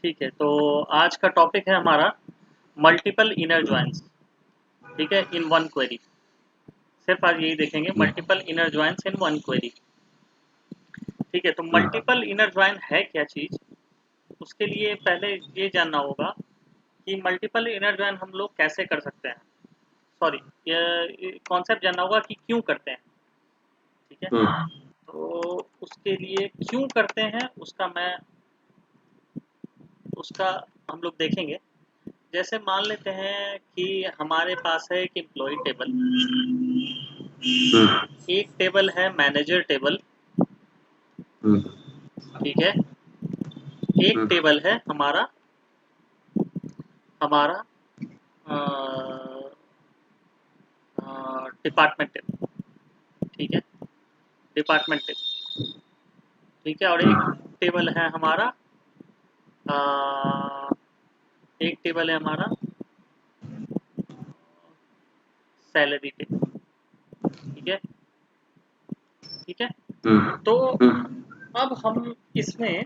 ठीक है, तो आज का टॉपिक है हमारा मल्टीपल इनर जॉइंस। ठीक है, इन वन क्वेरी। सिर्फ आज यही देखेंगे, multiple inner joins in one query. ठीक है, तो मल्टीपल इनर जॉइन है क्या चीज़, उसके लिए पहले ये जानना होगा कि मल्टीपल इनर जॉइन हम लोग कैसे कर सकते हैं। सॉरी, ये कॉन्सेप्ट जानना होगा कि क्यों करते हैं। ठीक है, तो उसके लिए क्यों करते हैं उसका हम लोग देखेंगे। जैसे मान लेते हैं कि हमारे पास है एक एम्प्लॉय टेबल, एक टेबल है मैनेजर टेबल। ठीक है, एक टेबल है हमारा हमारा डिपार्टमेंट टेबल। ठीक है, डिपार्टमेंट टेबल। ठीक है, और एक टेबल है हमारा अ, एक टेबल है हमारा सैलरी टेबल। ठीक है, ठीक है। तो अब हम इसमें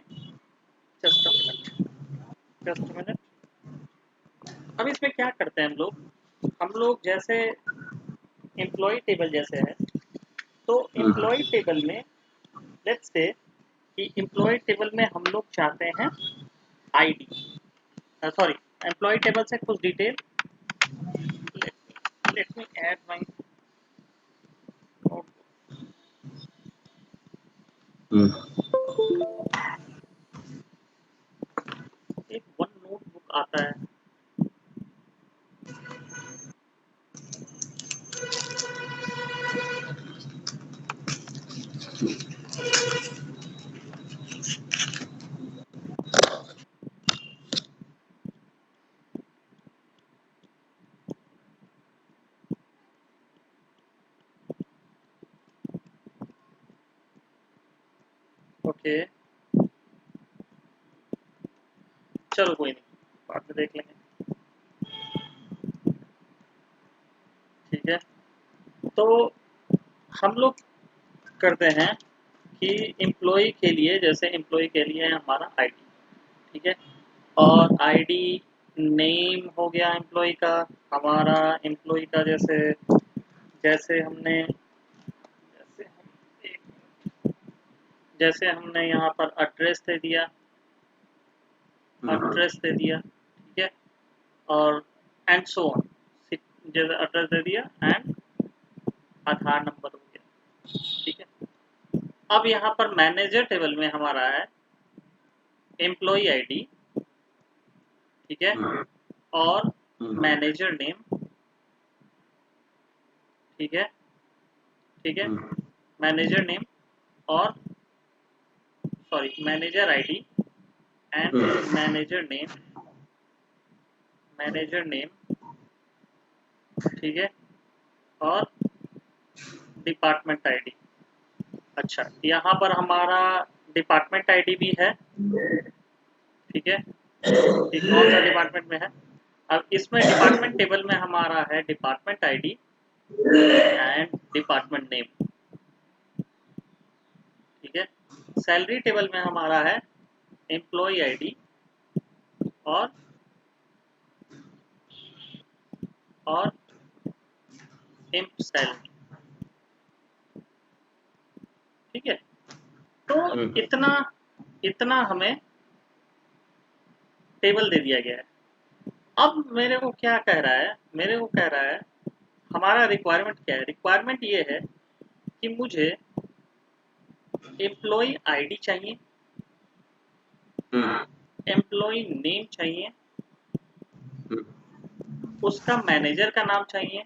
just a minute, just a minute. अब इसमें क्या करते हैं हम लोग जैसे एम्प्लॉय टेबल जैसे है, तो एम्प्लॉय टेबल में लेट्स से कि एम्प्लॉय टेबल में हम लोग चाहते हैं आईडी, सॉरी, एम्प्लॉय टेबल से कुछ detail. Let me add my एक वन नोटबुक आता है। ओके, चलो कोई नहीं, बाद में देख लेंगे। ठीक है, तो हम लोग करते हैं कि एम्प्लॉय के लिए, जैसे एम्प्लॉय के लिए है हमारा आईडी। ठीक है, और आईडी नेम हो गया एम्प्लॉय का, हमारा एम्प्लॉय का जैसे जैसे हमने जैसे हम जैसे हमने यहाँ पर एड्रेस दे दिया। ठीक है, और एंड सो ऑन, जैसे एड्रेस दे दिया एंड आधार नंबर हो गया। ठीक है, अब यहाँ पर मैनेजर टेबल में हमारा है एम्प्लॉय आईडी। ठीक है, और मैनेजर नेम। ठीक है, ठीक है, मैनेजर नेम और sorry manager ID and manager name. ठीक है, और डिपार्टमेंट आईडी। अच्छा, यहाँ पर हमारा डिपार्टमेंट आईडी भी है। ठीक है, ये कौन सा डिपार्टमेंट में है। अब इसमें डिपार्टमेंट टेबल में हमारा है department ID and department name. ठीक है, सैलरी टेबल में हमारा है एम्प्लॉय आईडी और एम्प सैलरी। ठीक है, तो इतना हमें टेबल दे दिया गया है। अब मेरे को क्या कह रहा है, हमारा रिक्वायरमेंट क्या है। रिक्वायरमेंट ये है कि मुझे एम्प्लॉय आईडी चाहिए, एम्प्लॉय नेम चाहिए, उसका मैनेजर का नाम चाहिए।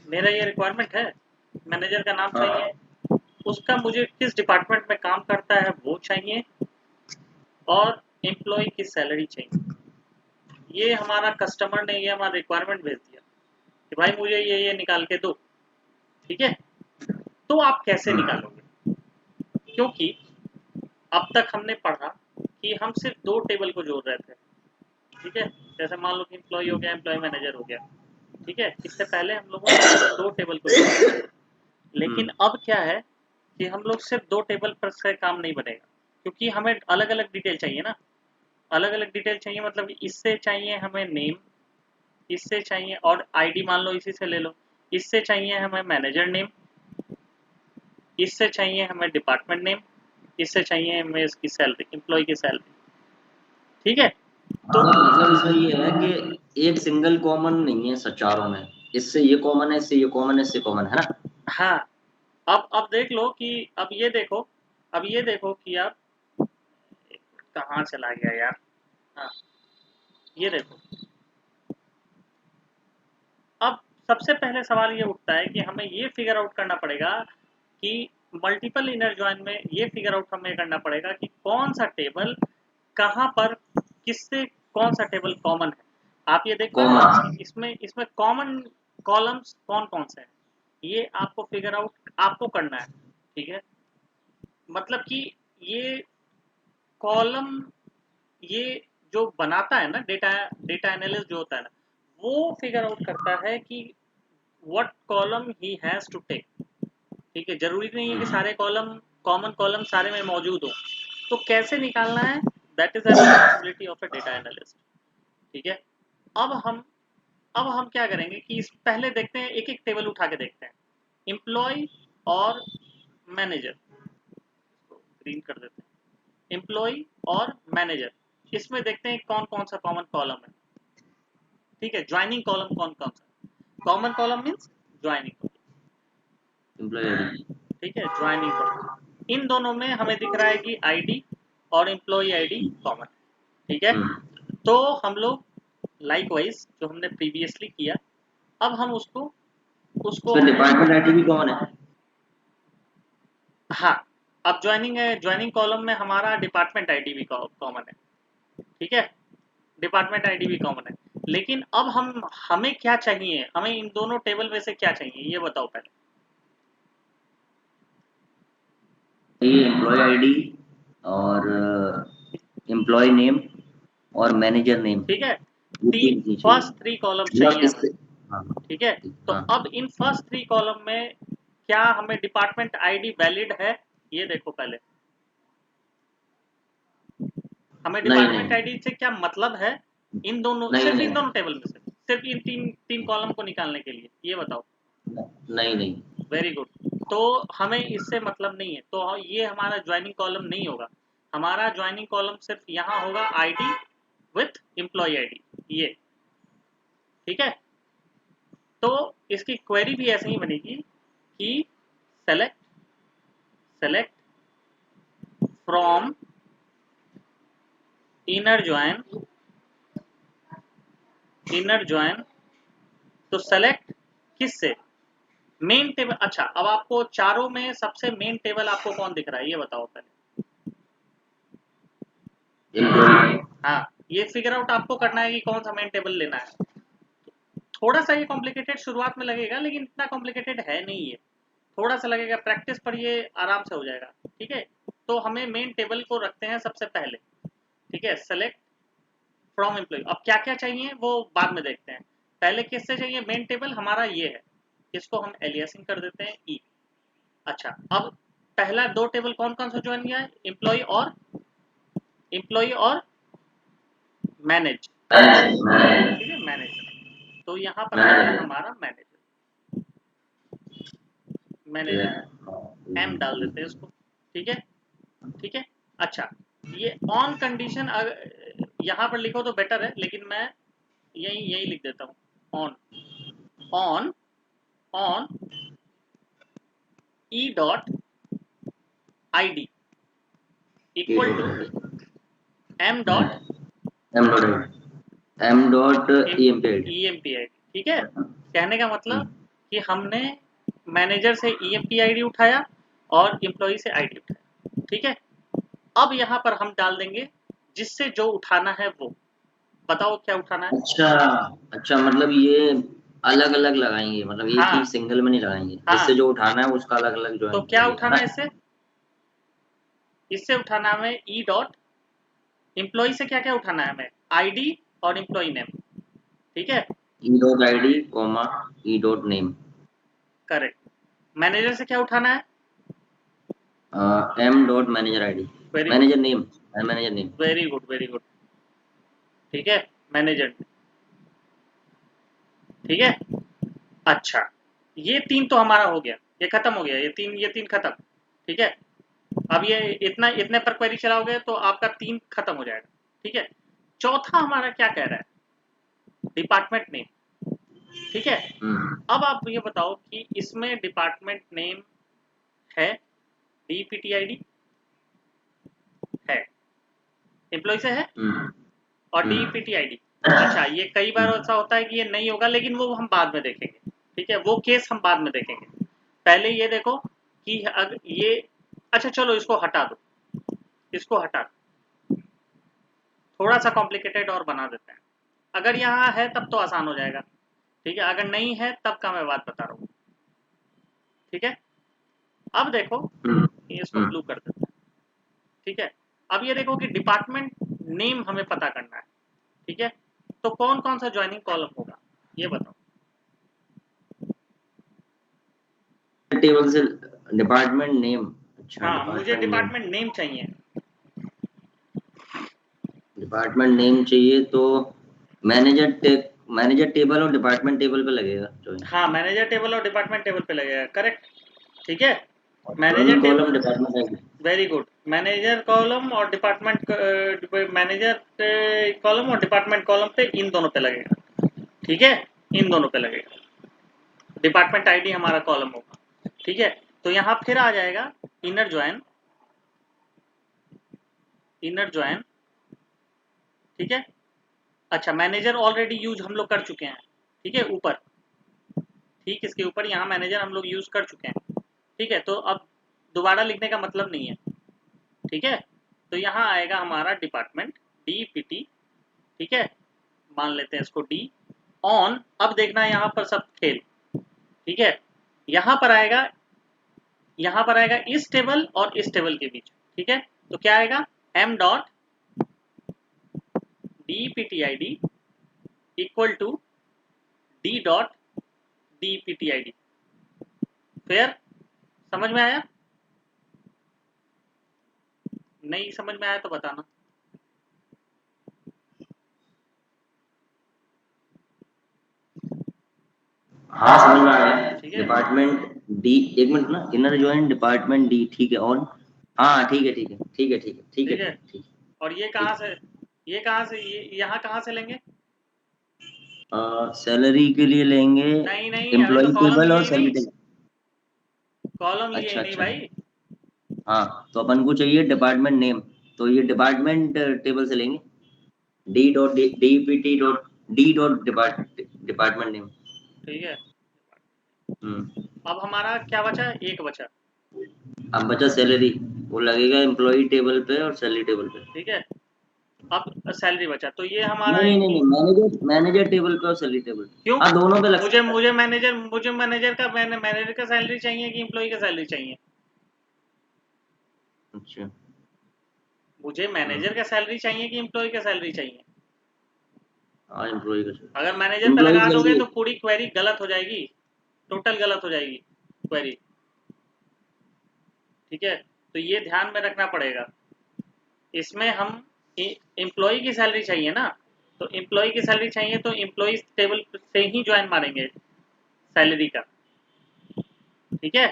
मेरा ये रिक्वायरमेंट है, मैनेजर का नाम चाहिए, उसका मुझे किस डिपार्टमेंट में काम करता है वो चाहिए, और एम्प्लॉय की सैलरी चाहिए। ये हमारा कस्टमर ने ये हमारा रिक्वायरमेंट भेज दिया कि भाई मुझे ये निकाल के दो। ठीक है, तो आप कैसे निकालोगे, क्योंकि अब तक हमने पढ़ा कि हम सिर्फ दो टेबल को जोड़ रहे थे। ठीक है, जैसे मान लो कि एम्प्लॉय हो गया, एम्प्लॉय मैनेजर हो गया। ठीक है, इससे पहले हम लोगों ने दो टेबल को जोड़ा, लेकिन अब क्या है कि हम लोग सिर्फ दो टेबल पर से काम नहीं बनेगा, क्योंकि हमें अलग अलग डिटेल चाहिए ना, अलग अलग डिटेल चाहिए, मतलब इससे चाहिए हमें नेम, इससे चाहिए और आईडी मान लो इसी से ले लो, इससे चाहिए हमें मैनेजर नेम, इससे चाहिए हमें डिपार्टमेंट नेम, इससे चाहिए हमें इसकी सैलरी, एम्प्लॉय की सैलरी। ठीक है। तो हाँ, मतलब इसमें ये है कि एक सिंगल कॉमन नहीं है सब चारों में, इससे ये कॉमन है, इससे ये कॉमन है, इससे कॉमन है ना। हाँ, अब देख लो कि अब ये देखो, अब ये देखो कि आप कहाँ चला गया यार। हाँ, ये देखो, अब सबसे पहले सवाल ये उठता है कि हमें ये फिगर आउट करना पड़ेगा कि मल्टीपल इनर जॉइन में ये फिगर आउट हमें करना पड़ेगा कि कौन सा टेबल कहाँ पर किससे कौन सा टेबल कॉमन है। आप ये देख पा रहे कॉमन। हो इसमें इसमें कॉमन कॉलम्स कौन कौन से हैं, ये आपको फिगर आउट आपको करना है। ठीक है, मतलब कि ये कॉलम, ये जो बनाता है ना डेटा, डेटा एनालिस्ट जो होता है ना, वो फिगर आउट करता है कि what column he has to take. ठीक है, जरूरी नहीं है कि सारे कॉलम, कॉमन कॉलम सारे में मौजूद हो, तो कैसे निकालना है, that is a responsibility of a data analyst. ठीक है। अब हम अब हम क्या करेंगे कि इस पहले देखते हैं, एक एक टेबल उठा के देखते हैं, एम्प्लॉय और मैनेजर, ग्रीन कर देते हैं, एम्प्लॉय और मैनेजर, इसमें देखते हैं कौन कौन सा कॉमन कॉलम है। ठीक है, ज्वाइनिंग कॉलम कौन कौन सा, common column means joining. Employee ID. ठीक है, ज्वाइनिंग कॉलम, इन दोनों में हमें दिख रहा है कि आईडी और एम्प्लॉय आईडी कॉमन। ठीक है, तो हम लोग लाइक वाइज जो हमने प्रीवियसली किया, अब हम उसको उसको इसमें हमने, डिपार्टमेंट आईडी भी कॉमन है। हाँ, अब ज्वाइनिंग है, ज्वाइनिंग कॉलम में हमारा डिपार्टमेंट आईडी भी कॉमन है। ठीक है, डिपार्टमेंट आईडी भी कॉमन है, लेकिन अब हम हमें क्या चाहिए, हमें इन दोनों टेबल में से क्या चाहिए ये बताओ पहले। ये एम्प्लॉय आईडी और एम्प्लॉय नेम और मैनेजर नेम, ठीक है, ये तीन चीज चाहिए। फर्स्ट थ्री कॉलम मतलब चाहिए हमें। इससे, हाँ ठीक है, तो हाँ अब इन फर्स्ट थ्री कॉलम में क्या हमें डिपार्टमेंट आईडी वैलिड है, ये देखो पहले, हमें नहीं डिपार्टमेंट नहीं आईडी से क्या मतलब है, इन दोनों, नहीं सिर्फ इन नहीं दोनों टेबल में से, सिर्फ इन तीन तीन कॉलम को निकालने के लिए, ये बताओ। नहीं नहीं। वेरी गुड, तो हमें इससे मतलब नहीं है, तो ये हमारा ज्वाइनिंग कॉलम नहीं होगा, हमारा ज्वाइनिंग कॉलम सिर्फ यहाँ होगा आईडी विथ एम्प्लॉय आईडी, ये। ठीक है, तो इसकी क्वेरी भी ऐसे ही बनेगी कि select select from inner join, inner join, तो सेलेक्ट किससे, मेन टेबल। अच्छा, अब आपको चारों में सबसे मेन टेबल आपको कौन दिख रहा है ये बताओ पहले। एम्प्लॉय। हाँ, ये फिगर आउट आपको करना है कि कौन सा मेन टेबल लेना है। थोड़ा सा ये कॉम्प्लिकेटेड शुरुआत में लगेगा, लेकिन इतना कॉम्प्लिकेटेड है नहीं ये, थोड़ा सा लगेगा, प्रैक्टिस पर ये आराम से हो जाएगा। ठीक है, तो हमें मेन टेबल को रखते हैं सबसे पहले। ठीक है, सेलेक्ट फ्रॉम एम्प्लॉय, अब क्या क्या चाहिए वो बाद में देखते हैं, पहले किससे चाहिए, मेन टेबल हमारा ये है, इसको हम एलियासिंग कर देते हैं ई। अच्छा, अब पहला दो टेबल कौन कौन सा ज्वाइन किया है, एम्प्लॉय और मैनेज। ठीक है, मैनेजर, तो यहाँ पर आ गया मैनेजर। हमारा मैनेजर, मैनेजर एम डाल देते हैं इसको। ठीक है, ठीक है। अच्छा, ये ऑन कंडीशन यहाँ पर लिखो तो बेटर है, लेकिन मैं यही यही लिख देता हूँ, on, on, on E dot I D E equal to dot M dot M dot M dot E M P I D. E M P I D. ठीक है, कहने का मतलब कि हमने मैनेजर से E M P I D उठाया और एम्प्लॉय से आई डी उठाया। ठीक है, अब यहाँ पर हम डाल देंगे जिससे जो उठाना है वो, बताओ क्या उठाना है। अच्छा अच्छा, मतलब ये अलग अलग लगाएंगे, मतलब एक ही हाँ, सिंगल में नहीं लगाएंगे, जिससे हाँ, जो उठाना है उसका अलग अलग तो ज्वाइन क्या करेंगे, है उठाना ना। है इससे, इससे उठाना है हमें ई डॉट, एम्प्लॉय से क्या क्या उठाना है हमें, आईडी और एम्प्लॉय नेम। ठीक है, E dot I D comma E dot name. Correct. Manager से क्या उठाना है, M dot manager I D. Very good, manager name, manager name. Very good, very good. ठीक है, मैनेजर, ठीक है। अच्छा, ये 3 तो हमारा हो गया, ये खत्म हो गया, ये तीन खत्म। ठीक है, अब ये इतना, इतने पर क्वेरी चलाओगे तो आपका 3 खत्म हो जाएगा। ठीक है, चौथा हमारा क्या कह रहा है, डिपार्टमेंट नेम। ठीक है, अब आप ये बताओ कि इसमें डिपार्टमेंट नेम है, डीपीटीआईडी है, एम्प्लॉय से है, और डीपीटीआईडी। अच्छा, ये कई बार ऐसा होता है कि ये नहीं होगा, लेकिन वो हम बाद में देखेंगे। ठीक है, वो केस हम बाद में देखेंगे। पहले ये देखो कि अगर ये, अच्छा चलो इसको हटा दो, इसको हटा दो, थोड़ा सा कॉम्प्लिकेटेड और बना देते हैं। अगर यहाँ है तब तो आसान हो जाएगा। ठीक है, अगर नहीं है तब का मैं बात बता रहा हूँ। ठीक है, अब देखो, इसको ब्लू कर देते हैं। ठीक है, अब ये देखो कि डिपार्टमेंट नेम हमें पता करना है। ठीक है, तो कौन कौन सा ज्वाइनिंग कॉलम होगा, ये बताओ। टेबल से डिपार्टमेंट नेम। अच्छा, हाँ, मुझे डिपार्टमेंट नेम, डिपार्टमेंट नेम चाहिए। डिपार्टमेंट नेम चाहिए तो मैनेजर टेबल और डिपार्टमेंट टेबल पे लगेगा ज्वाइन। हाँ, मैनेजर टेबल और डिपार्टमेंट टेबल पे लगेगा, करेक्ट। ठीक है, और manager joining column table, department ID. Very good, manager column और डिपार्टमेंट, मैनेजर कॉलम और डिपार्टमेंट कॉलम पे, इन दोनों पे लगेगा। ठीक है, इन दोनों पे लगेगा, डिपार्टमेंट आईडी हमारा कॉलम होगा। ठीक है, तो यहाँ फिर आ जाएगा इनर ज्वाइन, इनर ज्वाइन। ठीक है, अच्छा, मैनेजर ऑलरेडी यूज हम लोग कर चुके हैं। ठीक है, ऊपर, ठीक, इसके ऊपर यहाँ मैनेजर हम लोग यूज कर चुके हैं। ठीक है, तो अब दोबारा लिखने का मतलब नहीं है। ठीक है, तो यहाँ आएगा हमारा डिपार्टमेंट, डीपीटी। ठीक है, मान लेते हैं इसको डी ऑन। अब देखना है यहाँ पर सब खेल। ठीक है, यहाँ पर आएगा, यहाँ पर आएगा इस टेबल और इस टेबल के बीच। ठीक है, तो क्या आएगा, M dot DPTID equal to D dot DPTID. फिर समझ में आया, नहीं समझ में आया तो बताना। हाँ, समझ में आ गया। ठीक है, डिपार्टमेंट डी, एक मिनट ना, इनर ज्वाइन डिपार्टमेंट डी, ठीक है। और हाँ, ठीक है, ठीक है, ठीक है, ठीक है, ठीक है, ठीक है, ठीक है, और ये ठीक कहाँ से, ये कहाँ से, ये यहाँ कहाँ से लेंगे। है। सैलरी के लिए लेंगे नहीं नहीं, अभी तो एम्प्लॉय कॉलम टेबल लिए और ही सैलरी नहीं, टेबल। कॉलम लिए ही अच्छा, नहीं अच्छा। भाई। हाँ, तो अपन को चाहिए डिपार्टमेंट नेम, तो ये डिपार्टमेंट टेबल से लेंगे, D dot D P T dot D dot department name. ठीक है, हम्म। अब हमारा क्या बचा, एक बचा। अब बचा सैलरी, वो लगेगा एम्प्लॉय टेबल पे और सैलरी टेबल पे। ठीक है, अब सैलरी बचा, तो ये हमारा नहीं, नहीं, नहीं, नहीं, मैनेजर टेबल पे और सैलरी टेबल क्यों, पे, हाँ, दोनों पे लग मुझे सकता है। मैनेजर का सैलरी चाहिए कि एम्प्लॉय का सैलरी चाहिए। अच्छा। मुझे मैनेजर का सैलरी चाहिए कि एम्प्लॉय का सैलरी चाहिए। हाँ, एम्प्लॉय का अगर मैनेजर पे एम्प्लॉय लगा की दोगे सैलरी। तो पूरी क्वेरी गलत हो जाएगी, टोटल गलत हो जाएगी क्वेरी। ठीक है, तो ये ध्यान में रखना पड़ेगा। इसमें हम एम्प्लॉय की सैलरी चाहिए ना, तो एम्प्लॉय की सैलरी चाहिए तो एम्प्लॉय टेबल से ही ज्वाइन मारेंगे सैलरी का। ठीक है,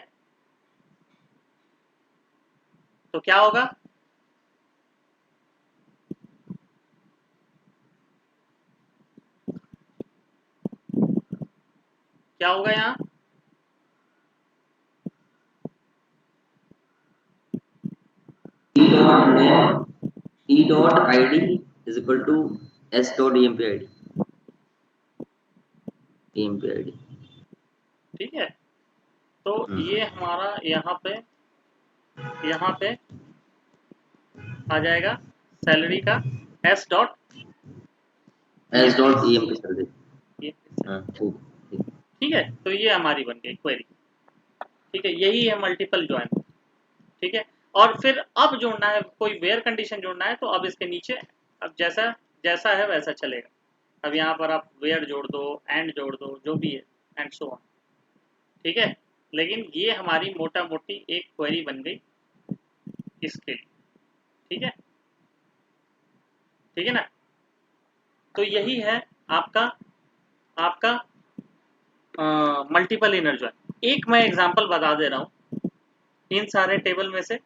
तो क्या होगा, क्या होगा यहाँ, E dot name, E dot I D is equal to S dot E M P I D, E M P I D. ठीक है, तो ये हमारा यहाँ पे आ जाएगा सैलरी का S dot E S M dot E M P P. Salary. हाँ, ठीक, ठीक। ठीक है, तो ये हमारी बन गई क्वेरी। ठीक है, यही है मल्टीपल ज्वाइन। ठीक है, और फिर अब जोड़ना है, कोई वेयर कंडीशन जोड़ना है तो अब इसके नीचे, अब जैसा जैसा है वैसा चलेगा। अब यहाँ पर आप वेयर जोड़ दो, एंड जोड़ दो, जो भी है, एंड सो ऑन। ठीक है, लेकिन ये हमारी मोटा मोटी एक क्वेरी बन गई इसके लिए। ठीक है, ठीक है ना। तो यही है आपका आपका मल्टीपल इनर जॉइन। एक मैं एग्जांपल बता दे रहा हूँ, इन सारे टेबल में से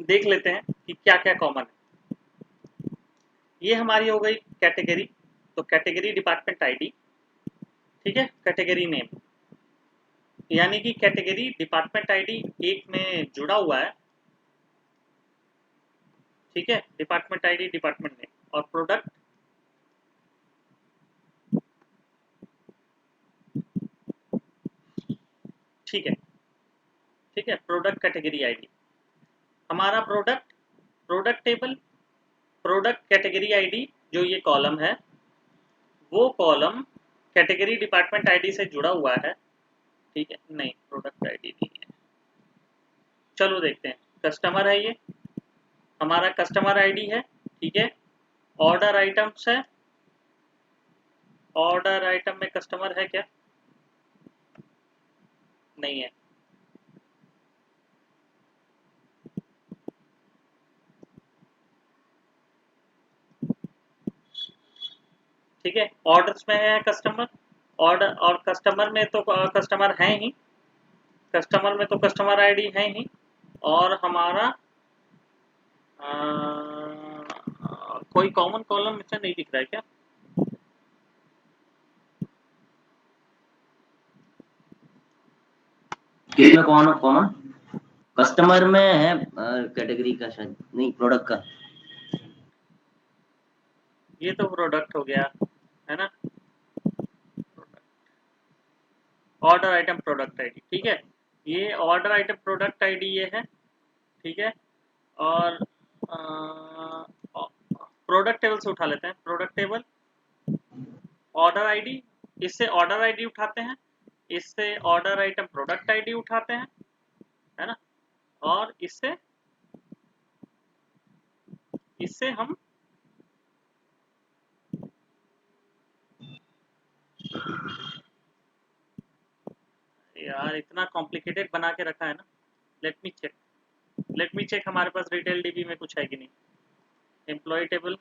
देख लेते हैं कि क्या क्या कॉमन है। ये हमारी हो गई कैटेगरी, तो कैटेगरी डिपार्टमेंट आईडी, ठीक है, कैटेगरी नेम, यानी कि कैटेगरी डिपार्टमेंट आईडी एक में जुड़ा हुआ है, ठीक है, डिपार्टमेंट आईडी डिपार्टमेंट नेम, और प्रोडक्ट ठीक है, ठीक है, प्रोडक्ट कैटेगरी आईडी, हमारा product product table, product category ID जो ये कॉलम है, वो कॉलम कैटेगरी डिपार्टमेंट आईडी से जुड़ा हुआ है, ठीक है, नहीं प्रोडक्ट आईडी नहीं है। चलो देखते हैं, कस्टमर है ये हमारा, कस्टमर आईडी है, ठीक है, ऑर्डर आइटम्स है, ऑर्डर आइटम में कस्टमर है क्या, नहीं है, ठीक है, ऑर्डर्स में है कस्टमर, ऑर्डर और कस्टमर में तो कस्टमर है ही, कस्टमर में तो कस्टमर आईडी है ही, और हमारा कोई कॉमन कॉलम इसमें नहीं दिख रहा है क्या, किसमें कौन कॉमन, कस्टमर में है कैटेगरी का शायद नहीं, प्रोडक्ट का। ये तो प्रोडक्ट हो गया है ना, ऑर्डर आइटम प्रोडक्ट आईडी, ठीक है, ये ऑर्डर आइटम प्रोडक्ट आईडी ये है, ठीक है, और प्रोडक्ट टेबल से उठा लेते हैं, प्रोडक्ट टेबल ऑर्डर आईडी, इससे ऑर्डर आईडी उठाते हैं, इससे ऑर्डर आइटम प्रोडक्ट आईडी उठाते हैं, है ना, और इससे इससे हम यार इतना कॉम्प्लिकेटेड बना के रखा है ना, let me check, let me check हमारे पास रिटेल डीबी में कुछ है कि नहीं, एम्प्लॉय टेबल,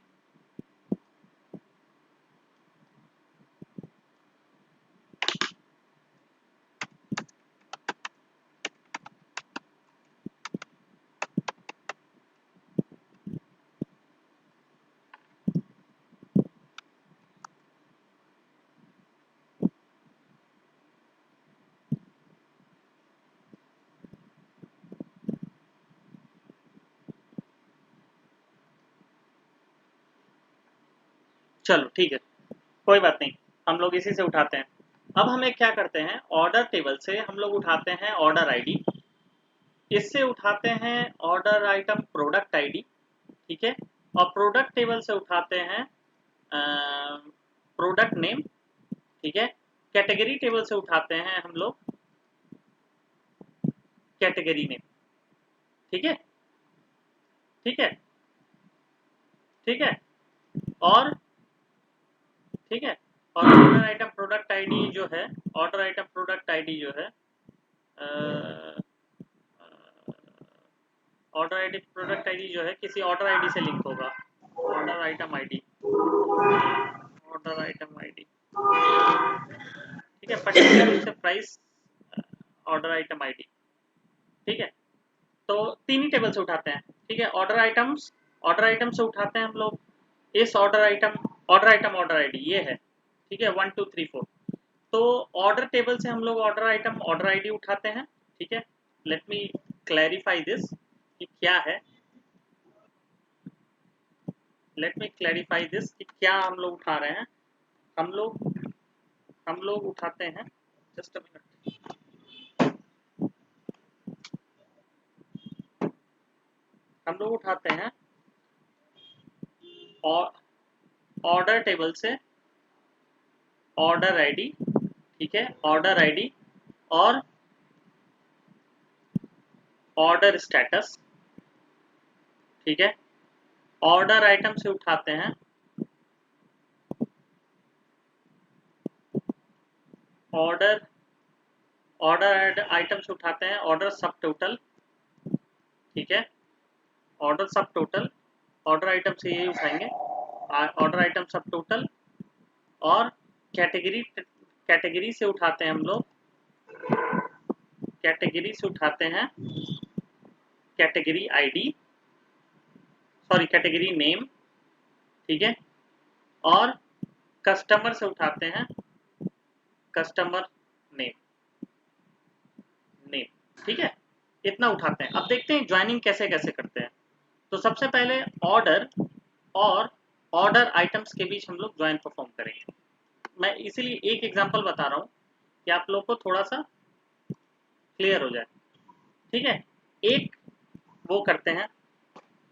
चलो ठीक है, कोई बात नहीं, हम लोग इसी से उठाते हैं। अब हमें क्या करते हैं, ऑर्डर टेबल से हम लोग उठाते हैं ऑर्डर आईडी, इससे उठाते हैं ऑर्डर आइटम प्रोडक्ट आईडी, ठीक है, और प्रोडक्ट टेबल से उठाते हैं प्रोडक्ट नेम, ठीक है, कैटेगरी टेबल से उठाते हैं हम लोग कैटेगरी नेम, ठीक है, ठीक है, ठीक है, और ठीक है, और ऑर्डर आइटम प्रोडक्ट आईडी जो है, ऑर्डर आइटम प्रोडक्ट आईडी जो है, ऑर्डर आईडी प्रोडक्ट आईडी जो है किसी ऑर्डर आईडी से लिंक होगा, order item ID, order item ID, ठीक है, पर्टिकुलर उससे प्राइस, ऑर्डर आइटम आईडी, ठीक है, तो तीन ही टेबल से उठाते हैं, ठीक है, ऑर्डर आइटम्स, ऑर्डर आइटम से उठाते हैं हम लोग इस ऑर्डर आइटम, ऑर्डर आईडी ये है, ठीक है, 1 2 3 4, तो ऑर्डर टेबल से हम लोग ऑर्डर आइटम ऑर्डर आईडी उठाते हैं, ठीक है, लेट मी क्लैरिफाई दिस कि क्या है, लेट मी क्लैरिफाई दिस कि क्या हम लोग उठा रहे हैं, हम लोग उठाते हैं, जस्ट अ मिनट, हम लोग उठाते हैं ऑर्डर टेबल से ऑर्डर आईडी, ठीक है, ऑर्डर आईडी और ऑर्डर स्टेटस, ठीक है, ऑर्डर आइटम से उठाते हैं ऑर्डर, ऑर्डर आइटम से उठाते हैं ऑर्डर सब टोटल, ठीक है, ऑर्डर सब टोटल, ऑर्डर आइटम से यही उठाएंगे, ऑर्डर आइटम सब टोटल, और कैटेगरी से उठाते हैं हम लोग, कैटेगरी से उठाते हैं category ID, sorry category name, ठीक है, और कस्टमर से उठाते हैं कस्टमर नेम, ठीक है, इतना उठाते हैं। अब देखते हैं ज्वाइनिंग कैसे कैसे करते हैं। तो सबसे पहले ऑर्डर और ऑर्डर आइटम्स के बीच हम लोग ज्वाइन परफॉर्म करेंगे। मैं इसीलिए एक एग्जांपल बता रहा हूँ कि आप लोग को थोड़ा सा क्लियर हो जाए, ठीक है। एक वो करते हैं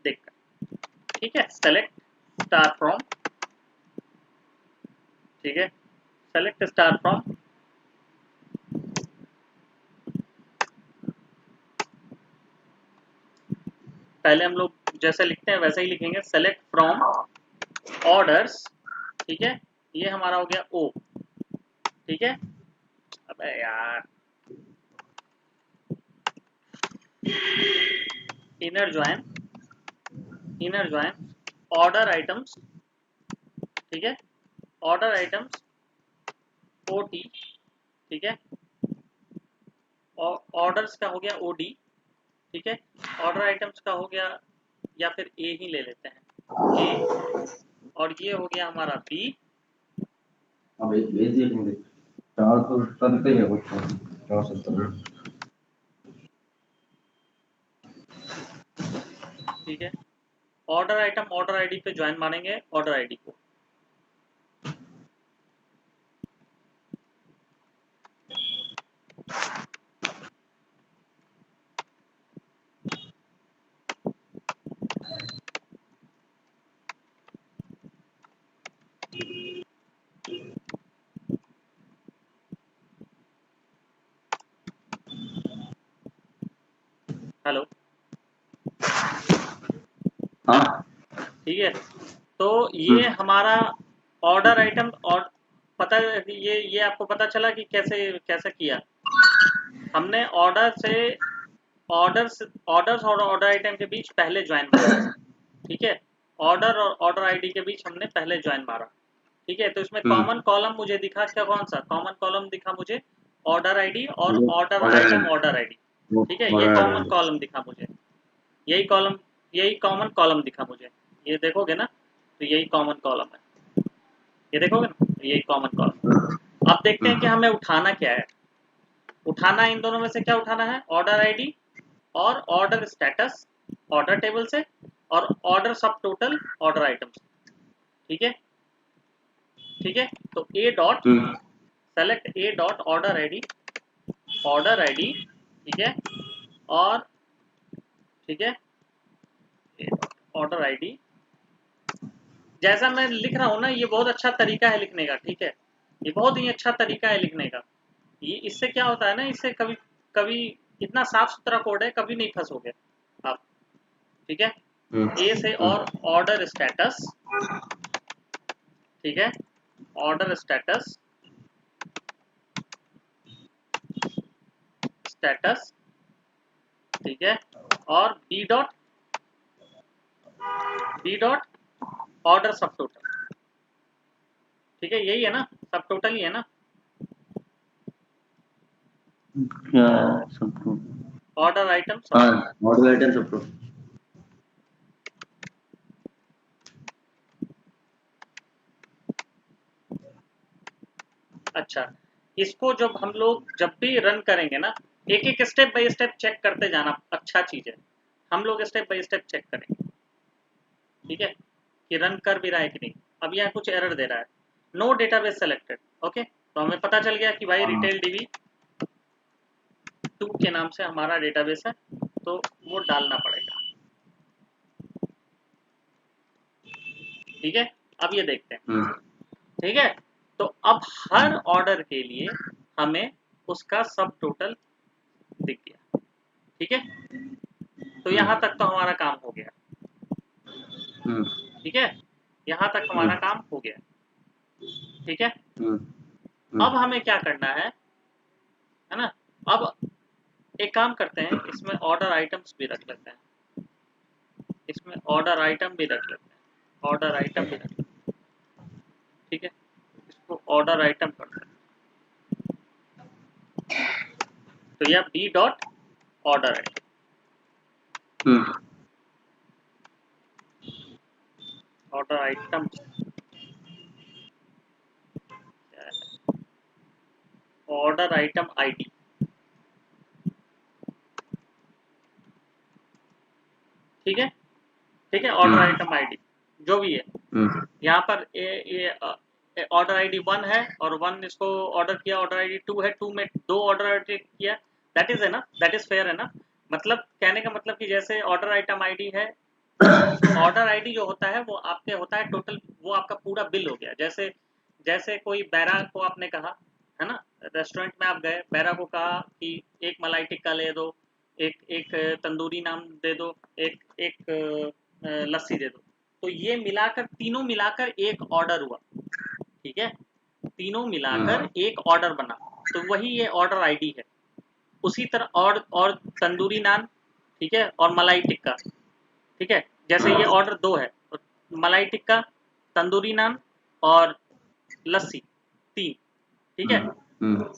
देखकर, ठीक है, सेलेक्ट स्टार फ्रॉम, ठीक है, सेलेक्ट स्टार फ्रॉम, पहले हम लोग जैसे लिखते हैं वैसे ही लिखेंगे, सेलेक्ट फ्रॉम ऑर्डर्स, ठीक है, ये हमारा हो गया ओ, ठीक है। अबे यार, इनर ज्वाइन ऑर्डर आइटम्स, ठीक है, ऑर्डर आइटम्स ओटी, ठीक है, ऑर्डर्स का हो गया ओडी, ठीक है, ऑर्डर आइटम्स का हो गया, या फिर ए ही ले लेते हैं ए, और ये हो गया हमारा बी, अब एक भेज दिया तुमने 470 पे है कुछ 470, ठीक है। ऑर्डर आइटम ऑर्डर आईडी पे ज्वाइन मारेंगे ऑर्डर आईडी को, हेलो, हाँ ठीक है। तो ये हमारा ऑर्डर आइटम, और पता ये आपको पता चला कि कैसे कैसे किया हमने, ऑर्डर से ऑर्डर्स और ऑर्डर आइटम के बीच पहले ज्वाइन मारा, ठीक है, ऑर्डर और ऑर्डर आईडी के बीच हमने पहले ज्वाइन मारा, ठीक है। तो इसमें कॉमन कॉलम मुझे दिखा क्या, कौन सा कॉमन कॉलम दिखा मुझे, ऑर्डर आईडी और ऑर्डर आइटम ऑर्डर आईडी, ठीक है, ये कॉमन कॉलम दिखा मुझे, यही कॉमन कॉलम दिखा मुझे, ये देखोगे ना तो यही कॉमन कॉलम है, ये देखोगे ना तो यही कॉमन कॉलम। अब देखते हैं कि हमें उठाना क्या है। उठाना इन दोनों में से क्या उठाना है, ऑर्डर आईडी और ऑर्डर स्टेटस ऑर्डर टेबल से, और ऑर्डर सब टोटल ऑर्डर आइटम से, ठीक है, ठीक है। तो ए डॉट सेलेक्ट ए डॉट ऑर्डर आईडी, ठीक है, और ठीक है, ऑर्डर आईडी, जैसा मैं लिख रहा हूँ ना, ये बहुत अच्छा तरीका है लिखने का, ठीक है, ये बहुत ही अच्छा तरीका है लिखने का। ये इससे क्या होता है ना, इससे कभी कभी इतना साफ सुथरा कोड है, कभी नहीं फंसोगे आप, ठीक है। ए से और ऑर्डर स्टेटस, ठीक है, ऑर्डर स्टेटस ठीक है, और बी डॉट ऑर्डर सब टोटल, ठीक है, यही है ना, सब टोटल ही है ना, क्या सब ऑर्डर आइटम हाँ ऑर्डर आइटम सब अच्छा, इसको जब हम लोग जब भी रन करेंगे ना, एक एक स्टेप बाय स्टेप चेक करते जाना, अच्छा चीज है, हम लोग स्टेप बाय स्टेप चेक करेंगे, ठीक है, कि रन कर भी रहा है कि नहीं। अब यहाँ कुछ एरर दे रहा है, नो डेटाबेस सेलेक्टेड, ओके, तो हमें पता चल गया कि भाई रिटेल डीबी 2 के नाम से हमारा डेटाबेस है, तो वो डालना पड़ेगा, ठीक है। अब ये देखते हैं, ठीक है, तो अब हर ऑर्डर के लिए हमें उसका सब टोटल दिख गया, ठीक है। तो यहाँ तक तो हमारा काम हो गया, ठीक है, यहाँ तक हमारा काम हो गया, ठीक है। अब हमें क्या करना है ना, अब एक काम करते हैं, इसमें ऑर्डर आइटम्स भी रख लेते हैं, इसमें ऑर्डर आइटम भी रख लेते हैं, ऑर्डर आइटम भी रख लेते हैं। ठीक है, इसको ऑर्डर आइटम करते हैं। तो यह B dot order item, order item order item ID. ठीक है, ठीक है, ऑर्डर आइटम आईडी जो भी है यहाँ पर ये ऑर्डर आईडी 1 है और 1 इसको ऑर्डर किया, ऑर्डर आईडी 2 है, 2 में 2 ऑर्डर किया, दैट इज है ना, दैट इज फेयर है ना। मतलब कहने का मतलब कि जैसे ऑर्डर आइटम आईडी है, ऑर्डर आईडी जो होता है वो आपके होता है टोटल, वो आपका पूरा बिल हो गया। जैसे जैसे कोई बैरा को आपने कहा है ना, रेस्टोरेंट में आप गए, बैरा को कहा कि एक मलाई टिक्का ले दो, एक एक तंदूरी नान दे दो, एक एक लस्सी दे दो। तो ये मिलाकर, तीनों मिलाकर एक ऑर्डर हुआ। ठीक है, तीनों मिलाकर एक ऑर्डर बना, तो वही ये ऑर्डर आईडी है। उसी तरह और तंदूरी नान, ठीक है, और मलाई टिक्का। ठीक है, जैसे ये ऑर्डर 2 है, तो मलाई टिक्का, तंदूरी नान और लस्सी 3। ठीक है,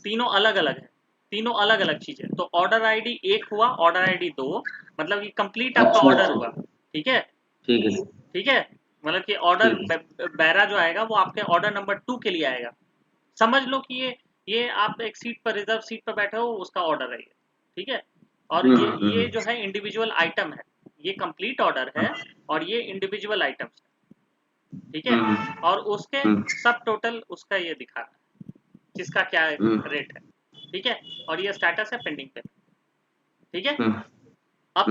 तीनों अलग अलग है, तीनों अलग अलग चीजें। तो ऑर्डर आईडी 1 हुआ, ऑर्डर आईडी 2, मतलब ये कंप्लीट आपका ऑर्डर हुआ। ठीक है, ठीक है, ठीक है, मतलब कि ऑर्डर बैरा जो आएगा वो आपके ऑर्डर नंबर 2 के लिए आएगा। समझ लो कि ये आप एक सीट पर, रिजर्व सीट पर बैठे हो, उसका ऑर्डर है ये। ठीक है, और ये जो है इंडिविजुअल आइटम है, ये कंप्लीट ऑर्डर है और ये इंडिविजुअल आइटम्स है। ठीक है, और उसके सब टोटल उसका ये दिखा रहा है किसका क्या रेट है। ठीक है, और ये स्टेटस है पेंडिंग पे। ठीक है, अब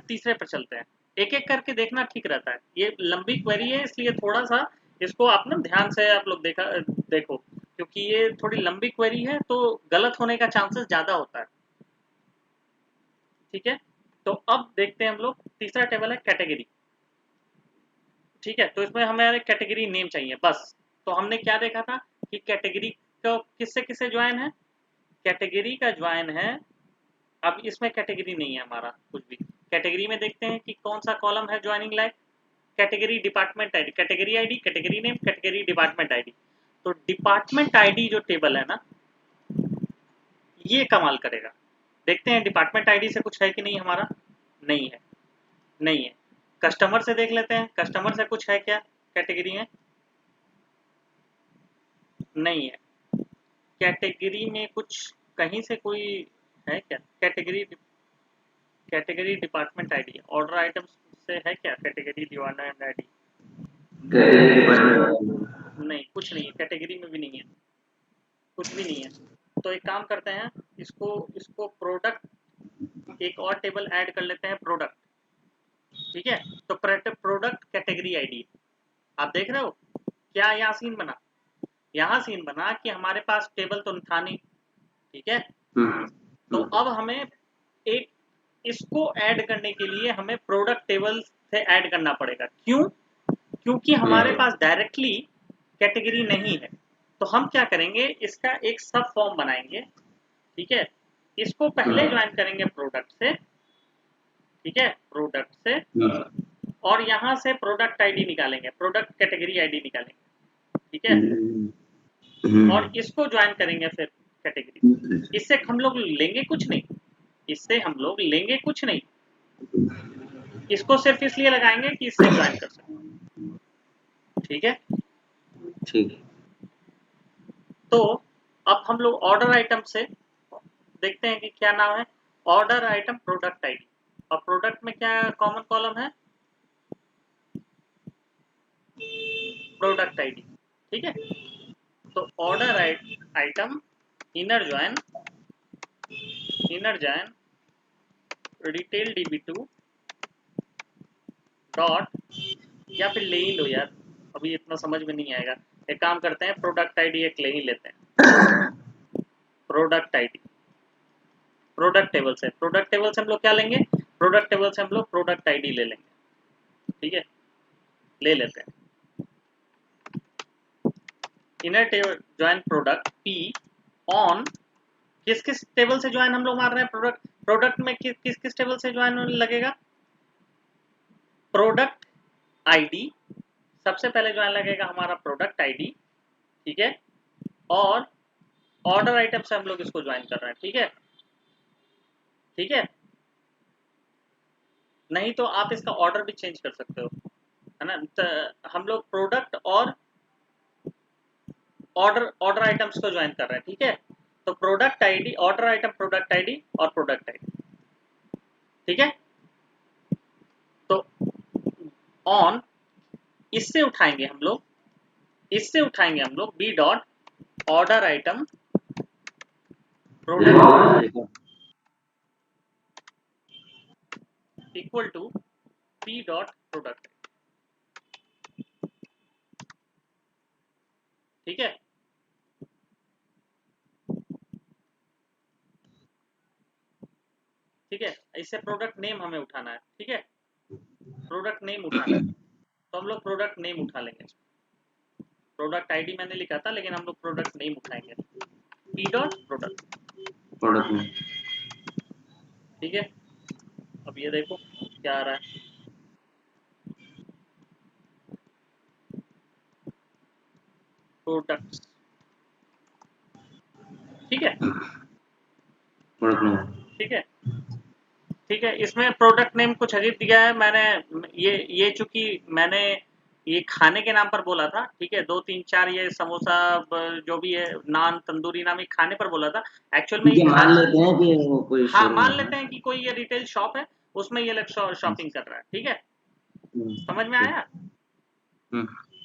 तीसरे पर चलते हैं। एक एक करके देखना ठीक रहता है, ये लंबी क्वेरी है इसलिए थोड़ा सा इसको आप ना ध्यान से आप लोग देखो, क्योंकि ये थोड़ी लंबी क्वेरी है तो गलत होने का चांसेस ज्यादा होता है। ठीक है, तो अब देखते हैं हम लोग, तीसरा टेबल है कैटेगरी। ठीक है, तो इसमें हमें कैटेगरी नेम चाहिए बस। तो हमने क्या देखा था कि कैटेगरी को किससे किससे ज्वाइन है, कैटेगरी का ज्वाइन है। अब इसमें कैटेगरी नहीं है हमारा कुछ भी। कैटेगरी में देखते हैं कि कौन सा कॉलम है joining like, category department ID, category ID, category name, category department ID. तो डिपार्टमेंट आईडी जो टेबल है ना, ये कमाल करेगा। देखते हैं डिपार्टमेंट आईडी से कुछ है कि नहीं हमारा, नहीं है, नहीं है। कस्टमर से देख लेते हैं, कस्टमर से कुछ है क्या कैटेगरी में, नहीं है। कैटेगरी में कुछ कहीं से कोई है क्या category, category department ID, order item से है क्या कैटेगरी डिपार्टमेंट आईडी, नहीं, कुछ नहीं है, कैटेगरी में भी नहीं है, कुछ भी नहीं है। तो एक काम करते हैं, इसको इसको प्रोडक्ट, एक और टेबल ऐड कर लेते हैं, प्रोडक्ट। ठीक है, तो प्रोडक्ट कैटेगरी आईडी, आप देख रहे हो क्या यहाँ सीन बना, यहाँ सीन बना कि हमारे पास टेबल तो था नहीं। ठीक है, तो अब हमें एक इसको ऐड करने के लिए हमें प्रोडक्ट टेबल से ऐड करना पड़ेगा। क्यों, क्योंकि हमारे पास डायरेक्टली कैटेगरी नहीं है। तो हम क्या करेंगे, इसका एक सब फॉर्म बनाएंगे। ठीक है, इसको पहले ज्वाइन करेंगे प्रोडक्ट से। ठीक है, प्रोडक्ट से, और यहाँ से प्रोडक्ट आईडी निकालेंगे, प्रोडक्ट कैटेगरी आईडी निकालेंगे। ठीक है, और इसको ज्वाइन करेंगे फिर कैटेगरी। इससे हम लोग लेंगे कुछ नहीं, इससे हम लोग लेंगे कुछ नहीं, इसको सिर्फ इसलिए लगाएंगे कि इससे ज्वाइन कर सकें। ठीक है, ठीक। तो अब हम लोग ऑर्डर आइटम से देखते हैं कि क्या नाम है, ऑर्डर आइटम प्रोडक्ट आईडी, और प्रोडक्ट में क्या कॉमन कॉलम है, प्रोडक्ट आईडी। ठीक है, तो order item inner join retail db2 dot, या फिर ले ही लो यार, अभी इतना समझ में नहीं आएगा। एक काम करते हैं, प्रोडक्ट आईडी एक ले ही लेते हैं, प्रोडक्ट आईडी, प्रोडक्ट टेबल से, प्रोडक्ट टेबल से हम लोग क्या लेंगे, प्रोडक्ट टेबल से हम लोग प्रोडक्ट आईडी ले लेंगे। ठीक है, ले लेते हैं। Inner table join product P on, किस किस टेबल से ज्वाइन हम लोग मार रहे हैं, प्रोडक्ट, प्रोडक्ट में किस किस टेबल से ज्वाइन लगेगा, प्रोडक्ट आईडी, सबसे पहले ज्वाइन लगेगा हमारा प्रोडक्ट आईडी, ठीक है, और ऑर्डर आइटम से हम लोग इसको ज्वाइन कर रहे हैं, ठीक है, ठीक है, नहीं तो आप इसका ऑर्डर भी चेंज कर सकते हो, है ना। तो हम लोग प्रोडक्ट और ऑर्डर ऑर्डर आइटम्स को ज्वाइन कर रहे हैं, ठीक है। तो product ID, order item, product ID और प्रोडक्ट आईडी, ठीक है। तो ऑन इससे उठाएंगे हम लोग, इससे उठाएंगे हम लोग B dot order item product equal to P dot product, ठीक है। ठीक है, इससे प्रोडक्ट नेम हमें उठाना है, ठीक है, प्रोडक्ट नेम उठाना है, तो हम लोग प्रोडक्ट नेम उठा लेंगे। प्रोडक्ट आईडी मैंने लिखा था, लेकिन हम लोग प्रोडक्ट नेम उठाएंगे, पी डॉट प्रोडक्ट, ठीक है। अब ये देखो क्या आ रहा है, प्रोडक्ट्स, ठीक है, ठीक है, ठीक है। इसमें प्रोडक्ट नेम कुछ अजीब दिया है मैंने, ये चूंकि मैंने ये खाने के नाम पर बोला था, ठीक है, 2 3 4 ये समोसा जो भी है, नान तंदूरी नाम, ये खाने पर बोला था, एक्चुअल में ये मान लेते हैं कि वो कोई हाँ, शोरूम मान है लेते हैं कि कोई ये रिटेल शॉप है, उसमें ये लोग शॉपिंग कर रहा है, ठीक है, समझ में आया।